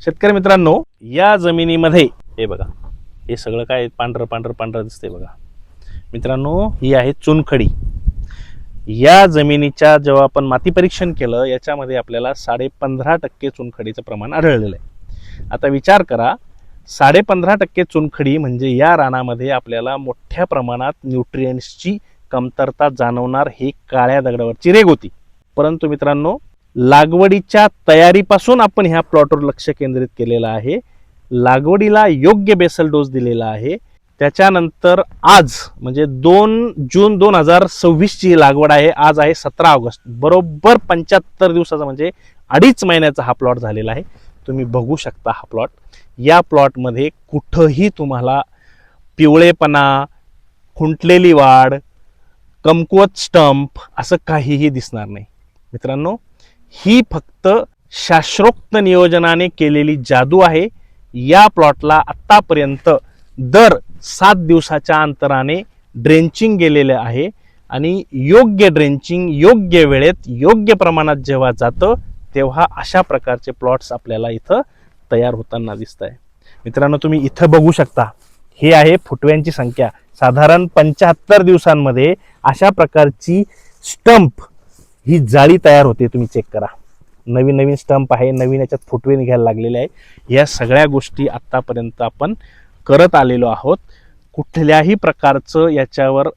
शेतकरी मित्रांनो, या जमिनीमध्ये हे बघा, हे सगळं काय पांढरं पांढरं पांढरं दिसतंय बघा मित्रांनो, ही आहे चुनखडी. या जमिनीच्या जेव्हा आपण माती परीक्षण केलं, याच्यामध्ये आपल्याला 15.5% चुनखडीचं प्रमाण आढळलेलं आहे. आता विचार करा, 15.5% चुनखडी म्हणजे या रानामध्ये आपल्याला मोठ्या प्रमाणात न्यूट्रिएंट्सची कमतरता जाणवणार ही काळ्या दगडावरची रेग होती. परंतु मित्रांनो, लागवडीच्या तयारीपासून आपण ह्या प्लॉटवर लक्ष केंद्रित केलेलं आहे. लागवडीला योग्य बेसल डोस दिलेला आहे. त्याच्यानंतर आज म्हणजे 2 जून 2026 ची लागवड आहे. आज आहे 17 ऑगस्ट. बरोबर 75 दिवसाचा म्हणजे 2.5 महिन्याचा हा प्लॉट झालेला आहे. तुम्ही बघू शकता हा प्लॉट. या प्लॉटमध्ये कुठंही तुम्हाला पिवळेपणा, खुंटलेली वाढ, कमकुवत स्टंप असं काहीही दिसणार नाही. मित्रांनो, ही फक्त शास्त्रोक्त नियोजनाने केलेली जादू आहे. या प्लॉटला आत्तापर्यंत दर 7 दिवसाच्या अंतराने ड्रेंचिंग गेलेले आहे आणि योग्य ड्रेंचिंग योग्य वेळेत योग्य प्रमाणात जेव्हा जातं तेव्हा अशा प्रकारचे प्लॉट्स आपल्याला इथं तयार होताना दिसत आहे. मित्रांनो, तुम्ही इथं बघू शकता, हे आहे फुटव्यांची संख्या. साधारण 75 दिवसांमध्ये अशा प्रकारची स्टंप ही जाळी तयार होते. तुम्ही चेक करा, नवीन नवीन स्टंप आहे, नवीन याच्यात फुटवे निघायला लागलेले आहे. या सगळ्या गोष्टी आत्तापर्यंत आपण करत आलेलो आहोत. कुठल्याही प्रकारचं याच्यावर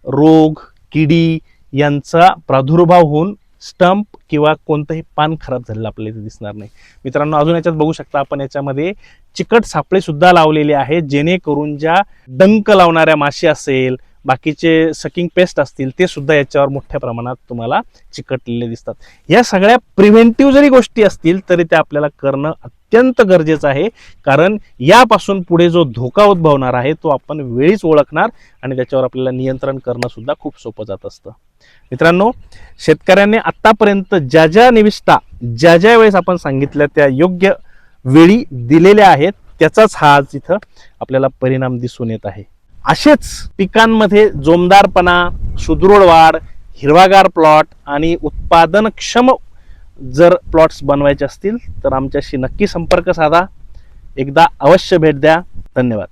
रोग, किडी यांचा प्रादुर्भाव होऊन स्टंप किंवा कोणतंही पान खराब झालेलं आपल्याला इथे दिसणार नाही. मित्रांनो, अजून याच्यात बघू शकता आपण, याच्यामध्ये चिकट सापळे सुद्धा लावलेले आहेत, जेणेकरून ज्या डंक लावणाऱ्या माशी असेल, बाकीचे सकिंग पेस्ट असतील, ते सुद्धा याच्यावर मोठ्या प्रमाणात तुम्हाला चिकटलेले दिसतात. या सगळ्या प्रिव्हेंटिव्ह जरी गोष्टी असतील तरी त्या आपल्याला करणं अत्यंत गरजेचं आहे. कारण यापासून पुढे जो धोका उद्भवणार आहे तो आपण वेळीच ओळखणार आणि त्याच्यावर आपल्याला नियंत्रण करणं सुद्धा खूप सोपं जात असतं. मित्रांनो, शेतकऱ्यांनी आतापर्यंत ज्या ज्या निविष्ठा ज्या ज्या वेळेस आपण सांगितल्या त्या योग्य वेळी दिलेल्या आहेत, त्याचाच हा आज इथं आपल्याला परिणाम दिसून येत आहे. असेच पिकांमध्ये जोमदारपणा, सुदृढ वाढ, हिरवागार प्लॉट आणि उत्पादनक्षम जर प्लॉट्स बनवायचे असतील तर आमच्याशी नक्की संपर्क साधा. एकदा अवश्य भेट द्या. धन्यवाद.